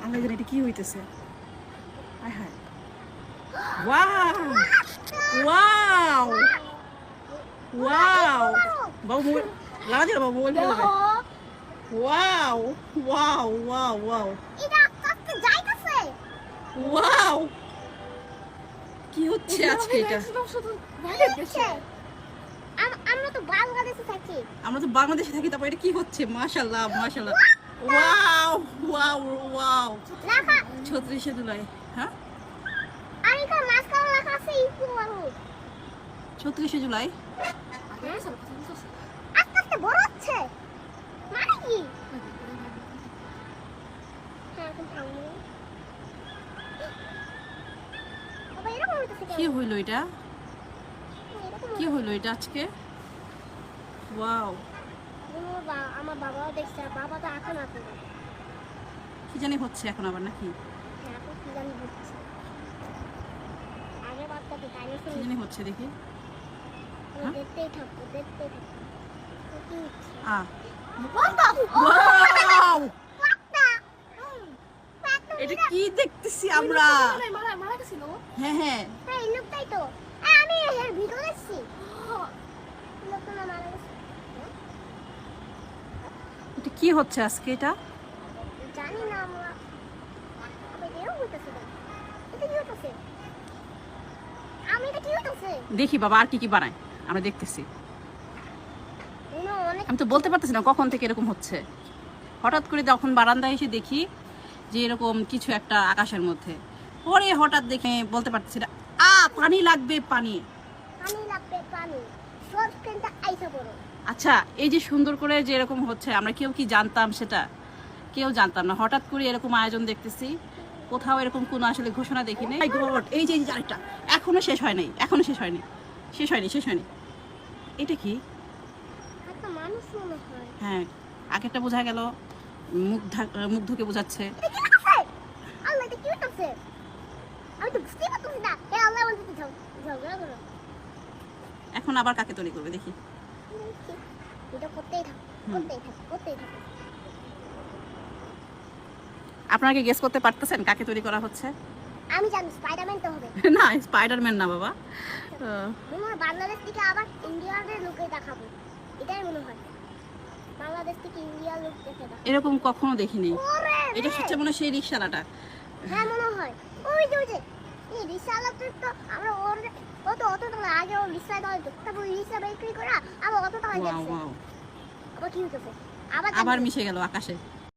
আল্লাহ জানে এটা কি হইতেছে। হায় হায়, ওয়াও ওয়াও ওয়াও, বাবু মোবাইল লাগা দিল, বাবু মোবাইল ফেলে দেবে। ওয়াও ওয়াও ওয়াও ওয়াও, এটা আস্তে যাইতাছে। ওয়াও, কি হচ্ছে আজকে এটা? আমরা তো বাংলাদেশে থাকি। আমরা তো বাংলাদেশে থাকি, তারপর এটা কি হচ্ছে? মাশাআল্লাহ মাশাআল্লাহ, ওয়াও ওয়াও ওয়াও। লেখা 36শে জুলাই, হ্যাঁ আমি তো মাঝখানে লেখা আছে ইকু মানুষ। 36শে জুলাই। আস্তে আস্তে বড় হচ্ছে মানে কি? হ্যাঁ কিন্তু বাবা এরকম হইতেছে কি কেন? হইলো এটা? কি হইলো এটা আজকে? ওয়াও, আমার বাবাও দেখছে, বাবা তো এখন আছে। কি জানি হচ্ছে এখন আবার নাকি? হ্যাঁ এখন কি জানি হচ্ছে। আগে বাচ্চাকে ডাইনোসর কি জানি হচ্ছে দেখি। হ্যাঁ? দেখতেই থাকবো দেখতেই থাকবো। কি হচ্ছে? ওয়াও, এটা কি দেখতেছি আমরা? হ্যাঁ হ্যাঁ, হ্যাঁ এই লোকটাই তো। আমি এর ভিডিও দেখছি। লোকটা না মারা গেছে। এটা কি হচ্ছে আজকে এটা? জানি না আমরা। আবার এরকম হইতেছে কেন? এটা কি হইতেছে? এটা কি হইতেছে? দেখি বাবা আর কি কি বানায়, আমরা দেখতেছি। অনেক আমি তো বলতে পারতেছি না কখন থেকে এরকম হচ্ছে। হঠাৎ করে যখন বারান্দায় এসে দেখি যে এরকম কিছু একটা আকাশের মধ্যে, পরে হঠাৎ দেখে বলতে পারতেছি না। পানি লাগবে, পানি। পানি লাগবে পানি। সব কিন্তু আইসা পড়ো। আচ্ছা, এই যে সুন্দর করে যে এরকম হচ্ছে, আমরা কেউ কি জানতাম সেটা? কেউ জানতাম না। হঠাৎ করে এরকম আয়োজন দেখতেছি, কোথাও এরকম কোনো আসলে ঘোষণা দেখিনি। এই যে আরেকটা এখনো শেষ হয় নাই, এখনো শেষ হয়নি, শেষ হয়নি, শেষ হয়নি। এটা কি? একটা মানুষ মনে হয়। হ্যাঁ, আগেরটা বোঝা গেল মুগ্ধকে বোঝাচ্ছে। এটা কি হইতেছে? আল্লাহ এটা কি হইতেছে? আমি তো বুঝতেই পারতেছি না। হে আল্লাহ বলতে ঝগড়া করো। এখন আবার কাকে তৈরি করবে দেখি। এটা করতেই থাকো, করতেই থাকো, করতেই থাকো। আপনারা কি গেস করতে পারতেছেন কাকে তৈরি করা হচ্ছে? আমি জানি স্পাইডারম্যান তো হবে। না, স্পাইডারম্যান না বাবা। মনে হয় বাংলাদেশ থেকে আবার ইন্ডিয়ার লোকে দেখাবো, এটাই মনে হয়। বাংলাদেশ থেকে ইন্ডিয়ার লোক দেখে দেখাবো। এরকম কখনো দেখিনি। ওরে এটা হচ্ছে মনে হয় সেই রিকশালাটা। হ্যাঁ মনে হয়। ওই যে এই রিকশাওয়ালাটা তো আমরা অত টাকা আগে ও রিকশা দাও তো, তারপর রিকশা বিক্রি করা আবার অত টাকা ওয়াও যাচ্ছে। ওয়াও, আবার কি হচ্ছে? আবার মিশে গেল আকাশে।